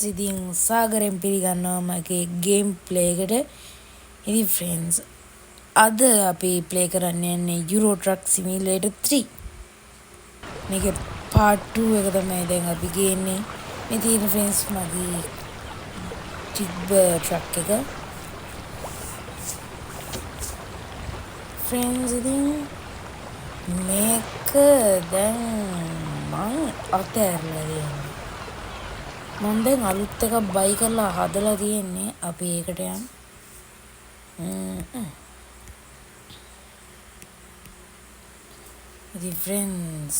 friends ඉතින් සාගරෙන් පිළිගන්නවා මගේ ගේම් ප්ලේ එකට. ඉතින් friends අද අපි ප්ලේ කරන්න යන්නේ Euro Truck Simulator 3. මේකේ part 2 එක තමයි දැන් අපි ගේන්නේ. මේ තියෙන friends මගේ Tigger truck එක. friends ඉතින් මේක දැන් මං අතෑරලා තියෙනවා. මම දැන් අලුත් එකක් බයි කරලා හදලා තියෙන්නේ. අපි ඒකට යන්න. ඉතින් friends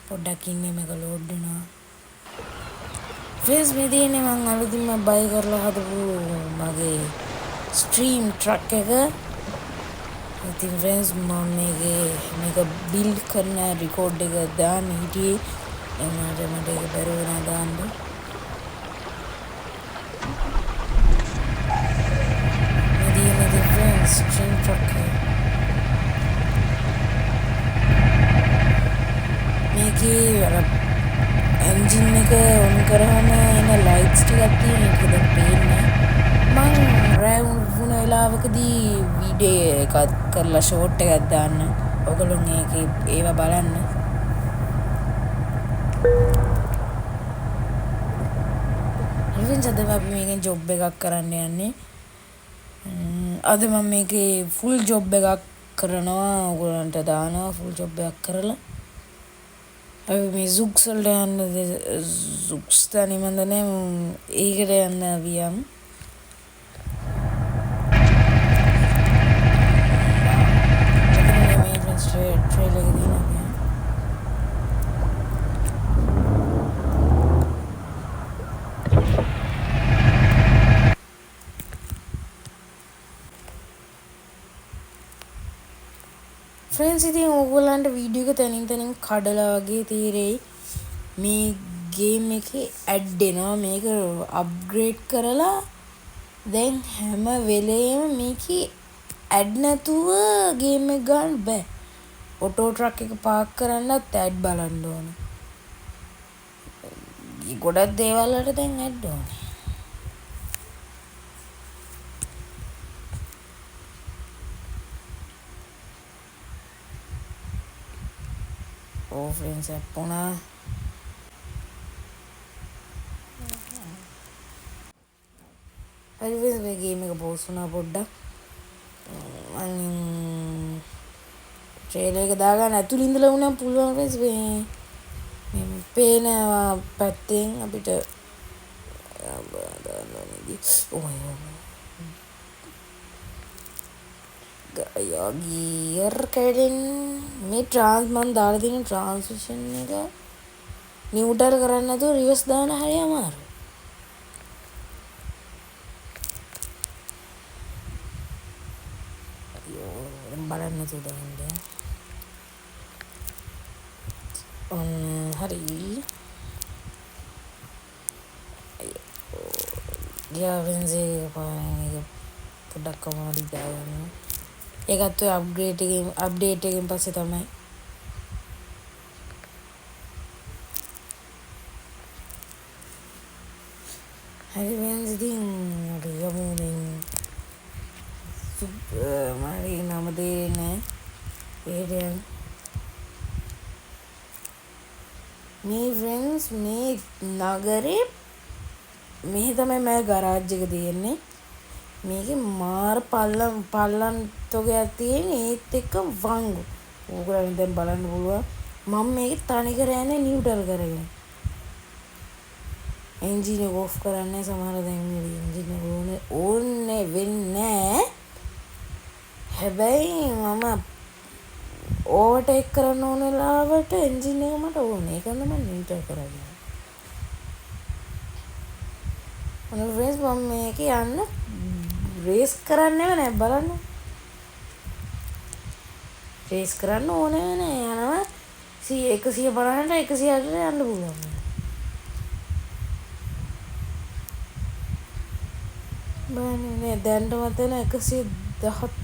පොඩ්ඩක් ඉන්නේ මේක ලෝඩ් වෙනවා. friends මේ තියෙන්නේ මම අලුතින්ම බයි කරලා හදපු මගේ ස්ට්‍රීම් ට්‍රක් එක. ඉතින් friends මම මේක බිල්ඩ් කරන රෙකෝඩ් එක දාන්න හිටියේ. එන්නට මට ඒක බැරුව නා දාන්න. Stream truck මේකේ අර එන්ජින් එක ඔන් කරාම එන ලයිට්ස් ටිකක් තියෙන එක දැන් පේන්නේ. මං රැව් වුණ වෙලාවකදී වීඩියෝ එකක් කරලා ෂෝට් එකක් දාන්න. ඔයගොල්ලෝ මේකේ ඒවා බලන්න. ඉතින් අද අපි මේකෙන් ජොබ් එකක් කරන්න යන්නේ. අද මම මේකේ ෆුල් ජොබ් එකක් කරනවා. ඔයගොල්ලන්ට දානවා ෆුල් ජොබ් එකක් කරලා. අපි මේ සුක්ස් වලට යන්න සුක්ස් තනියමද නෑ ඒකට යන්න වියම්. friends ඉතින් ඕගොල්ලන්ට වීඩියෝ එක තනින් තනින් කඩලා වගේ තීරෙයි. මේ ගේම් එකේ ඇඩ් එනවා. මේක අප්ග්‍රේඩ් කරලා දැන් හැම වෙලේම මේකේ ඇඩ් නැතුව ගේම් එක ගන්න බෑ. ඔටෝ ට්‍රක් එක පාක් කරන්නත් ඇඩ් බලන්න ඕනේ. ගොඩක් දේවල් වලට දැන් ඇඩ් ඕනේ. friends අපුණා හරි friends මේ ගේම් එක පෝස් වුණා පොඩ්ඩක්. මම ට්‍රේලර් එක දාගන්න ඇතුළේ ඉඳලා වුණා පුළුවන් friends මේ පේන පැත්තෙන් අපිට ගියර් කඩෙන් මේ ට්‍රාන්ස් මන් දාලා තියෙන ට්‍රාන්සිෂන් එක නියුටර් කරන්න නැතුව රිවර්ස් දාන්න හරිය අමාරුයි. බලන්න තුදන්න ඔන්න හරි ගියාවෙන්සේ පොඩ්ඩක් කමාඩි දාගන්න. ඒකත් ඔය අප්ඩේට් එකෙන් පස්සේ තමයි. හරි friends ඉතින් අපි යමු දැන් මගේ නම දෙන්නේ නැහැ. මේ friends මේ නගරේ මේ තමයි මගේ ගරාජ් එක තියෙන්නේ. මේකේ මාර පල්ලම් තොගයක් තියෙන ඒත් එක්ක වංගු. ඕගොල්ලන් දැන් බලන්න පුළුවන්. මම මේක තනි කර යන්නේ නියුටරල් කරගෙන. එන්ජින් එක ඔෆ් කරන්නේ සමහර දැන් එන්ජින් එක ඕනේ වෙන්නේ. හැබැයි මම ඕවර්ටේක් කරන්න ඕන වෙලාවට එන්ජින් එක මට ඕනේ. ඒකෙන්ද මම නියුටරල් කරන්නේ. අනේ friends මම මේක යන්න රේස් කරන්නේම නෑ බලන්න. රේස් කරන්න ඕනේ නෑ. යනවා 150ට 160ට යන්න පුළුවන්. බලන්න දැන්ටමත් එන 120ට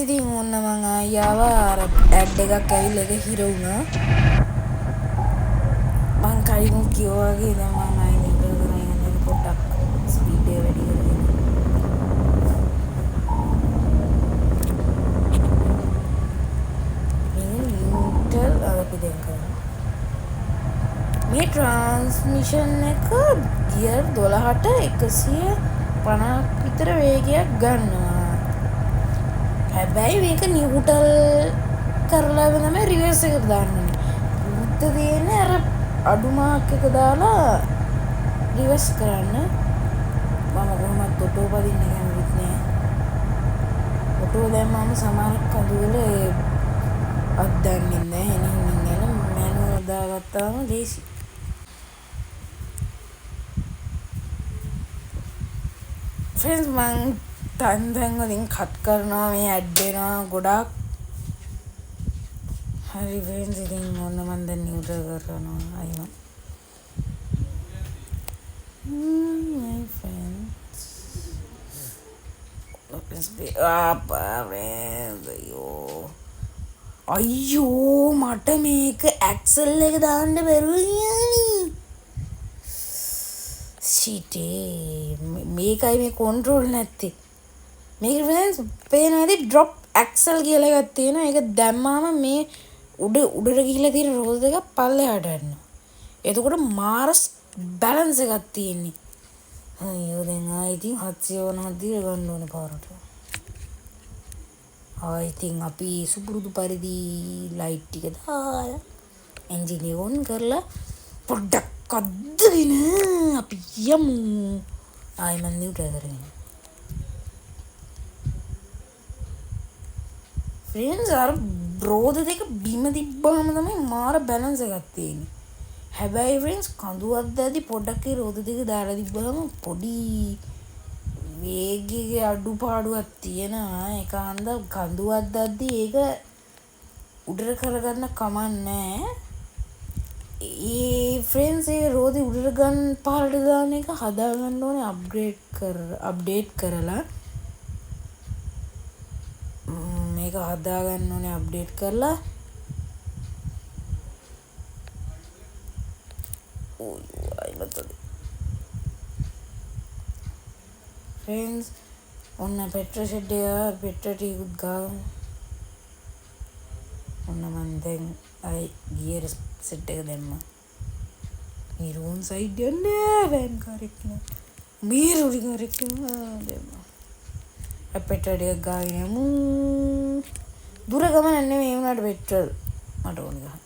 ඉතින් ඔන්න මං ආව අර ඇඩ් එකක් ඇවිල්ලා ඒක හිර වුණා. මං කලින් කිව්වා වගේ දැන් මම එක වැඩි කරගෙන නිව්ටල් අපි දැන් කරමු. මේ ට්‍රාන්ස්මිෂන් එක ගියර් 12ට 150ක් විතර වේගයක් ගන්නවා. හැබැයි මේක නිව්ටල් කරලා තමයි රිවර්ස් එකට දාන්නේ. උත්ත තියෙන්නේ අර අඩු මාක් එක දාලා රිවර්ස් කරන්න. මම කොහොමද ඔටෝ පදින්න කැමතිත් නෑ. ඔටෝ දැම්මම සමහර කඳුවල අද්දන්නේ නැහැ. එහෙනම් යන මැනුවල් දාගත්තාම ලේසි. ෆ්‍රෙන්ඩ්ස් මං තැන් වලින් කට් කරනවා මේ ඇඩ් වෙනවා ගොඩාක්. හරි ෆ්‍රෙන්ඩ්ස් ඉතින් ඔන්න මම දැන් නිව්ටල් කරනවා අයිමා. my friends අයියෝ මට මේක ඇක්සල් එක දාන්න බැරුව ෂිටේ මේකයි මේ කන්ට්‍රෝල් නැත්තේ. මේක ෆ්‍රෙන්ඩ්ස් පේනවාද ඩ්‍රොප් ඇක්සල් කියලා එකක් තියෙනවා. ඒක දැම්මාම මේ උඩට ගිහිල්ලා තියෙන රෝල් දෙක පල්ලෙහාට යනවා. එතකොට මාරස් බැලන්ස් එකක් තියෙන්නේ. අයියෝ දැන් ආයි ඉතින් 790 දීලා ගන්න ඕනේ පාරට. ආයි ඉතින් අපි සුපුරුදු පරිදි ලයිට් ටික දාලා එන්ජින් එක ඔන් කරලා පොඩ්ඩක් අද්දගෙන අපි යමු. ආයි මම නිව්ටල් කරගෙන. ෆ්‍රෙන්ඩ්ස් අර රෝද දෙක බිම තිබ්බාම තමයි මාර බැලන්ස් එකක් තියෙන්නේ. හැබැයි ෆ්‍රෙන්ඩ්ස් කඳුවක් දැද්දි පොඩ්ඩක් ඒ රෝද දෙක දාලා තිබ්බාම පොඩි වේගයේ අඩුපාඩුවක් තියෙනවා. ඒක හන්ද කඳුවක් දැද්දි ඒක උඩට කරගන්න කමන්නේ. ඒ ෆ්‍රෙන්ඩ්ස් ඒ රෝද උඩට ගන්න පාරට දාන එක හදාගන්න ඕනේ අප්ඩේට් කරලා. මේක හදාගන්න ඕනේ අප්ඩේට් කරලා. ෆ්‍රෙන්ඩ්ස් ඔන්න පෙට්‍රල් ෂෙඩ් එක පෙට්‍රල් ටිකුත් ගාමු. ඔන්න මම දැන් අයි ගියර් සෙට් එක දැම්මා. මේ රෝන් සයිඩ් යන්නේ වෑන් කාරෙක් නේ. මේ රෝඩි කාරෙක් දැම්මා. පෙට්‍රල් ටික ගාගෙන යමු. දුර ගමන නෙමෙයි වුණාට පෙට්‍රල් මට ඕන ගහන්න.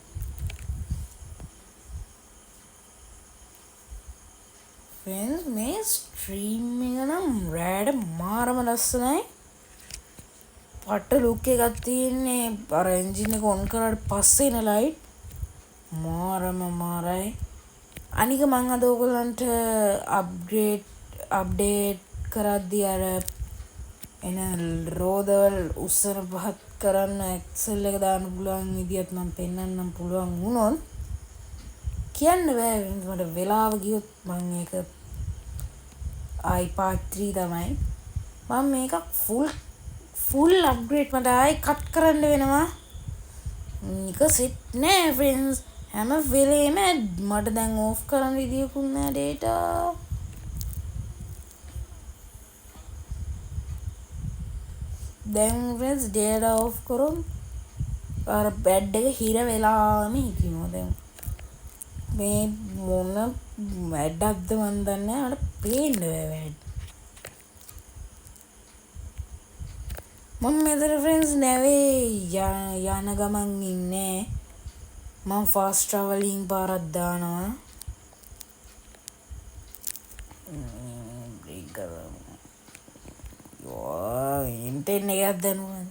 ෆ්‍රෙන්ඩ්ස් මේ ස්ට්‍රීම් එක නම් රෑට මාරම ලස්සනයි. පට ලුක් එකක් තියෙන්නේ. අර එන්ජින් එක ඔන් කරාට පස්සේ එන ලයිට් මාරම මාරයි. අනික මං අද ඔයගලන්ට අප්ඩේට් කරද්දී අර එන රෝදවල් උස්සන පහත් කරන්න ඇක්සල් එක දාන්න පුළුවන් විදිහත් මම පෙන්වන්නම් පුළුවන් වුණොත් කියන්න බෑ. මට වෙලාව ගියොත් මම ඒක iPad 3 තමයි මම මේක ෆුල් අප්ග්‍රේඩ් මට ආයි කට් කරන්න වෙනවා. මේක සෙට් නෑ ෆ්‍රෙන්ඩ්ස්. හැම වෙලේම මට දැන් ඕෆ් කරන්න විදියකුත් නෑ ඩේටා. දැන් ෆ්‍රෙන්ඩ්ස් ඩේටා ඕෆ් කරොත් අර බැඩ් එක හිර වෙලාම හිටිනවා. දැන් මේ මොන වැඩක්ද මන් දන්නේ නැහැ. අර පේන්න බෑ වැඩ. මම මෙතන ෆ්‍රෙන්ඩ්ස් නැවේ යන ගමන් ඉන්නේ. මම ෆාස්ට් ට්‍රැවලින් පාරක් දානවා. බ්‍රේක් කරමු. යෝ ඉන්ටර්නෙට් එකක් දැනුවා.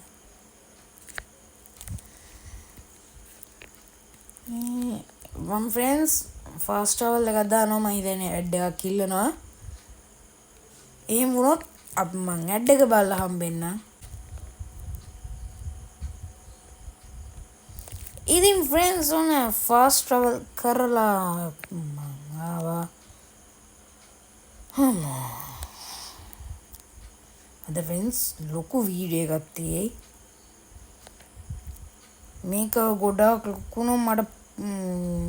මම ෆ්‍රෙන්ඩ්ස් ෆාස්ට් ට්‍රැවල් එකක් දානවා. මම හිතන්නේ ඇඩ් එකක් ඉල්ලනවා. එහෙම වුණොත් මම ඇඩ් එක බලලා හම්බෙන්න. ඉතින් ෆ්‍රෙන්ඩ්ස් ඔන්න ෆාස්ට් ට්‍රැවල් කරලා මම ආවා. අද ෆ්‍රෙන්ඩ්ස් ලොකු වීඩියෝ එකක් තියෙයි. මේක ගොඩාක් ලොකුනොත් මට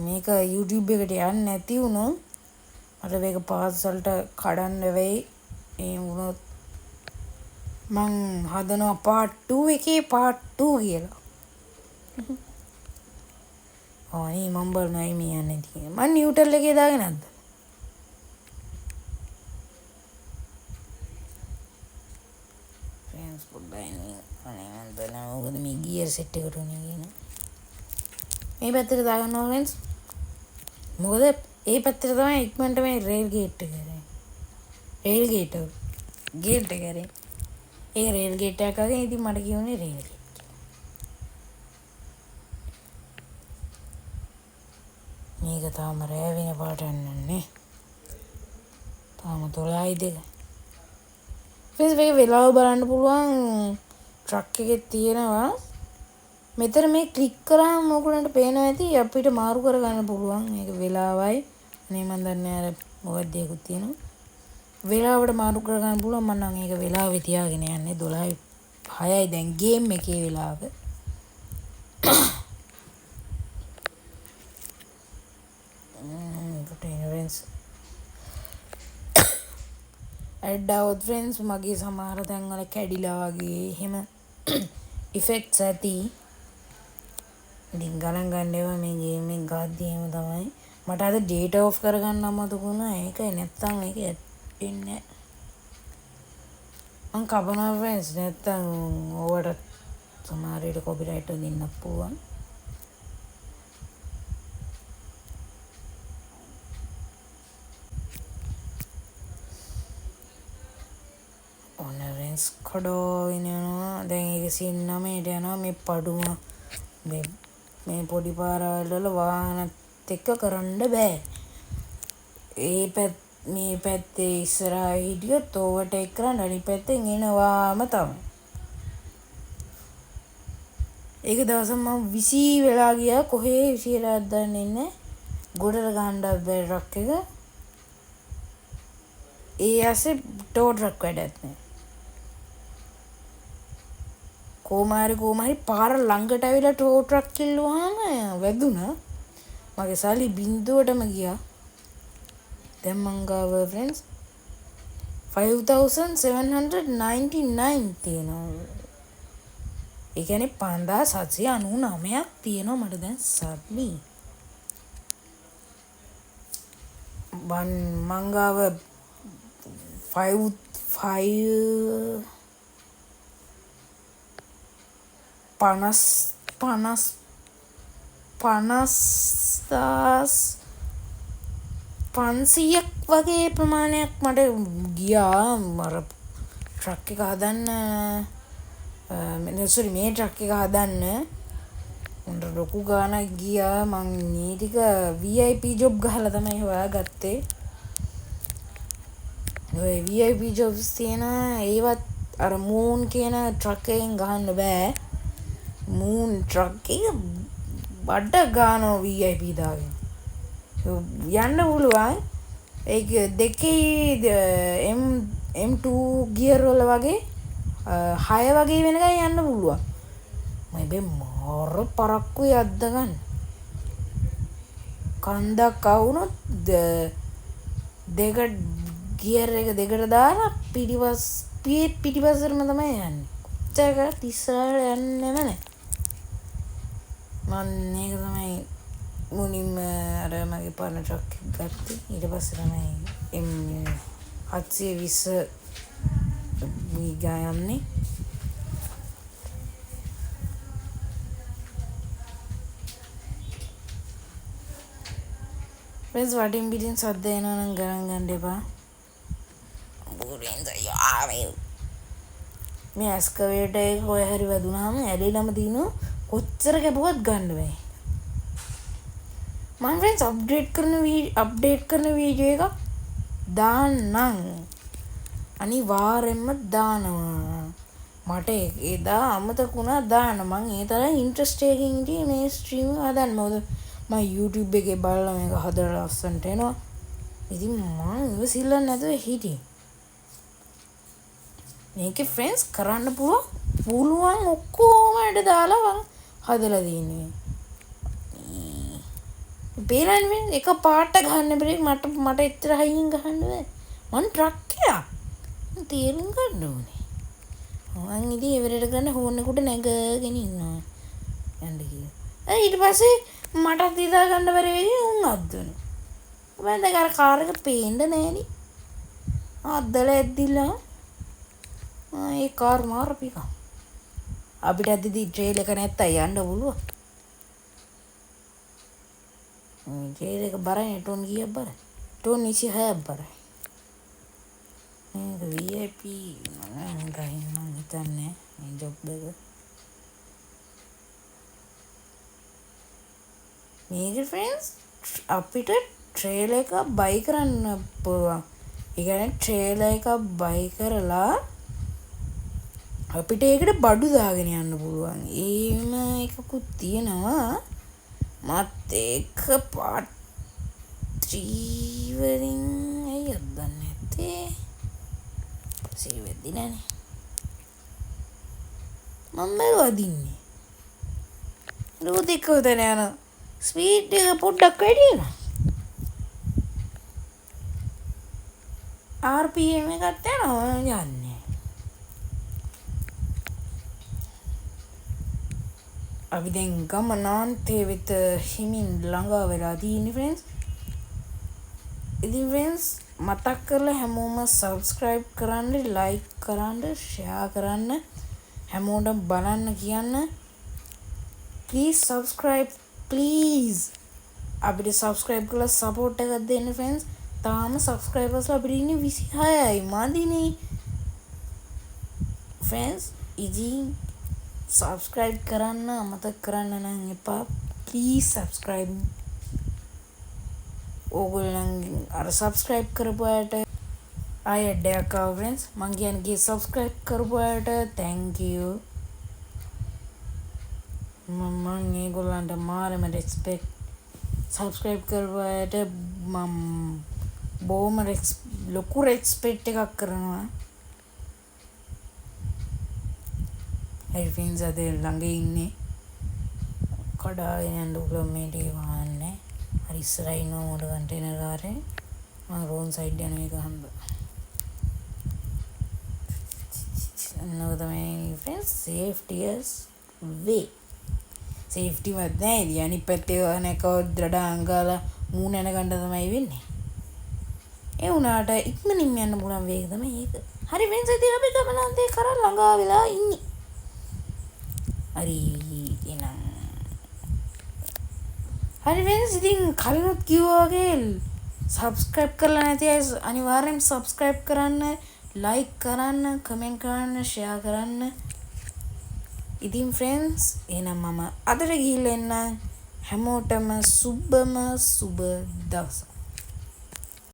මේක YouTube එකට යන්නේ නැති වුණොත් මට මේක පාසලට කඩන්න වෙයි. ඒ වුණොත් මං හදනවා part 2 එකේ part 2 කියලා. අනේ මම බලනයි මේ යන්නේ තියෙන්නේ. මං නිව්ටල් එකේ දාගෙන නැද්ද? ෆ්‍රෙන්ඩ්ස් පොඩ්ඩයි අනේ මන් බලනවා මොකද මේ ගියර් සෙට් එකට උනේ කියන. මේ පැත්තට දාගන්නවා ෆ්‍රෙන්ඩ්ස්. මොකද ඒ පැත්තට තමයි ඉක්මනට මේ රේල් ගේට් එක කරේ. රේල් ගේට් එක කරේ. ඒ රේල් ගේට් එකක් අගේ ඉතින් මට කියුනේ රේල් ගේට්. මේක තාම රෑ වෙන පාට යන්නේ. තාම 12යි 2. ෆ්‍රෙන්ඩ්ස් මේක වෙලාව බලන්න පුළුවන් ට්‍රක් එකේ තියෙනවා. මෙතන මේ ක්ලික් කරාම ඔයගොල්ලන්ට පේනවා ඇති අපිට මාරු කරගන්න පුළුවන්. මේක වෙලාවයි. අනේ මන් දන්නේ අර මොකක්ද දෙයක්ත් තියෙනවා. වෙලාවට මාරු කරගන්න පුළුවන්. මම නම් ඒක වෙලාවෙ තියාගෙන යන්නේ 12:06යි දැන් ගේම් එකේ වෙලාව. ඇඩ් આવොත් ෆ්‍රෙන්ඩ්ස් මගේ සමහර තැන්වල කැඩිලා වගේ එහෙම ඉෆෙක්ට්ස් ඇති. ඉතින් ගණන් ගන්න ඒවා මේ ගේම් එක ගාද්දි එහෙම තමයි. මට අද ඩේටා ඔෆ් කරගන්න අමතක වුණා. ඒකයි නැත්තම් ඒක එන්නේ. මං කපනවා ෆ්‍රෙන්ඩ්ස් නැත්තම් ඕවට සමහර විට කොපිරයිට් එක දෙන්න පුළුවන්. කඩෝගෙන යනවා. දැන් 109ට යනවා. මේ පඩුම මේ පොඩි පාරවල් වල වාහනත් එක්ක කරන්න බෑ. මේ පැත්තේ ඉස්සරහා හිටියොත් ඕවර්ටේක් කරන්න අනිත් පැත්තෙන් එනවාම තමයි. ඒක දවසක් මම 20 වෙලා ගියා. කොහේ 20 වෙලාද දන්නේ නැහැ. ගොඩට ගහන්නත් බැරි ට්‍රක් එක. ඒ ඇසේ ටෝ ට්‍රක් වැඩක් නැහැ. කොහමරි පාර ළඟට ඇවිල්ලා ටෝ ට්‍රක් කිල්ලුවාම වැදුනා. මගේ සල්ලි බින්දුවටම ගියා. දැන් මං ගාව ෆ්‍රෙන්ඩ්ස් 5799 තියෙනවා. ඒ කියන්නේ 5799ක් තියෙනවා මට දැන් සල්ලි. මං ගාව 50,500ක් වගේ ප්‍රමාණයක් මට ගියා මර ට්‍රක් එක හදන්න. මේ ට්‍රක් එක හදන්න උන්ට ලොකු ගාණක් ගියා. මං මේ ටික VIP ජොබ් ගහලා තමයි හොයාගත්තේ. ඔය VIP ජොබ්ස් තියෙන ඒවත් අර මූන් කියන ට්‍රක් එකෙන් ගහන්න බෑ. මූන් ට්‍රක් එක බඩ ගානවා VIP දාගෙන. යන්න පුළුවන්. ඒක දෙකේ M2 ගියර් වල වගේ 6 වගේ වෙනකන් යන්න පුළුවන්. මම මාර පරක්කු යද්ද ගන්න. කන්දක් අවුනොත් දෙක ගියර් එක දෙකට දාලා පිටිපස්සටම තමයි යන්නේ. කොච්චර ඉස්සරහට යන්නෙම නැහැ. මම මේක තමයි මුලින්ම අර මගේ පරණ ට්‍රක් එක ගත්තේ. ඊට පස්සේ තමයි M720 ගියන්නේ. ෆ්‍රෙන්ඩ්ස් වටින් පිටින් සද්ද එනවා නම් ගණන් ගන්න එපා. මේ ඇස්කවේටර් එක කොහේ හරි වැදුනහම ඇලෙලම දිනු කොච්චර කැපුවත් ගන්න බෑ. මම ෆ්‍රෙන්ඩ්ස් අප්ඩේට් කරන වීඩියෝ එකක් දාන්නම්. අනිවාර්යෙන්ම දානවා. මට එදා අමතක වුණා දාන්න. මං ඒ තරම් ඉන්ට්‍රස්ට් එකකින් හිටියේ මේ ස්ට්‍රීම් එක හදන්න. මොකද මම YouTube එකේ බලලා මේක හදලා ලස්සනට එනවා. ඉතින් මම ඉවසිල්ලක් නැතුව හිටියේ. මේකේ ෆ්‍රෙන්ඩ්ස් කරන්න පුළුවන් ඔක්කොම ඇඩ දාලා මං හදලා දින්නේ. බේරන්නේ එක පාට ගහන්න බැරි මට එච්චර හයියෙන් ගහන්න බෑ. මං ට්‍රක් එකක් තේරුම් ගන්න ඕනේ. මං ඉතින් ඉවරට ගන්න හෝන් එකට නැගගෙන ඉන්නවා. යන්න කියලා. ඊට පස්සේ මටත් හිතා ගන්න බැරි වෙයි උන් අද්දනවා. මම දැන් අර කාර් එක පේන්න නෑනේ. අද්දලා ඇද්දිලා ඒ කාර් මාරපිකා. අපිට අද්දිදී ට්‍රේල් එක නැත්තම් යන්න පුළුවන්. ට්‍රේල් එක බරයි ටෝන් කීයක් බරයි? ටෝන් 26ක් බරයි. මේක VIP මම හිතන්නේ මේ ජොබ් එක. මේක ෆ්‍රෙන්ඩ්ස් අපිට ට්‍රේල් එක බයි කරන්න පුළුවන්. ඒ කියන්නේ ට්‍රේල් එක බයි කරලා අපිට ඒකට බඩු දාගෙන යන්න පුළුවන්. ඒම එකකුත් තියෙනවා. මත් එක පාට් 3 වලින් අයියෝ දන්නේ නැත්තේ. සේව් වෙද්දි නෑනේ. මම වදින්නේ. රෝදික උදේන යන ස්පීඩ් එක පොඩ්ඩක් වැඩි වෙනවා. RPM එකත් යනවා යන්නේ. අපි දැන් ගමනාන්තයේ වෙත හිමින් ළඟා වෙලා තියෙන්නේ ෆ්‍රෙන්ඩ්ස්. ඉතින් ෆ්‍රෙන්ඩ්ස් මතක් කරලා හැමෝම subscribe කරන්න, like කරන්න, share කරන්න, හැමෝටම බලන්න කියන්න. please subscribe please. අපිට subscribe කරලා support එකක් දෙන්න ෆ්‍රෙන්ඩ්ස්. තාම subscribers අපිට ඉන්නේ 26යි මදිනේ. ෆ්‍රෙන්ඩ්ස් ඉතින් subscribe කරන්න අමතක කරන්න නම් එපා. please subscribe. ඕගොල්ලන් අර subscribe කරපු අයට අයඩ් එකක් ආවා ෆ්‍රෙන්ඩ්ස්. මං කියන්නේ subscribe කරපු අයට thank you. මම ඒගොල්ලන්ට මාරම respect. subscribe කරපු අයට මම බොහොම ලොකු respect එකක් කරනවා. හරි ෆ්‍රෙන්ඩ්ස් අද ළඟ ඉන්නේ කඩාගෙන යන්න උගල මේ වාහනේ. හරි ඉස්සරහින් ඉන්න මොඩ කන්ටේනර් කාරේ. මම රෝන් සයිඩ් යන එක හන්ද. නෝ තමයි ෆ්‍රෙන්ඩ්ස් safety's way. safety වත් නැහැ. ඉතින් අනිත් පැත්තේ අනේක දඩාංගාලා මූණ යන ගන්න තමයි වෙන්නේ. ඒ උනාට ඉක්මනින් යන්න පුළුවන් වේග තමයි ඒක. හරි ෆ්‍රෙන්ඩ්ස් ඉතින් අපි ගමනාන්තේ කරා ළඟා වෙලා ඉන්නේ. හරි එහෙනම් හරි ෆ්‍රෙන්ඩ්ස් ඉතින් කලිනුත් කිව්වා වගේ subscribe කරලා නැති අය අනිවාර්යෙන් subscribe කරන්න, like කරන්න, comment කරන්න, share කරන්න. ඉතින් ෆ්‍රෙන්ඩ්ස් එහෙනම් මම අදට ගිහිල්ලා එන්න. හැමෝටම සුබම සුබ දවසක්.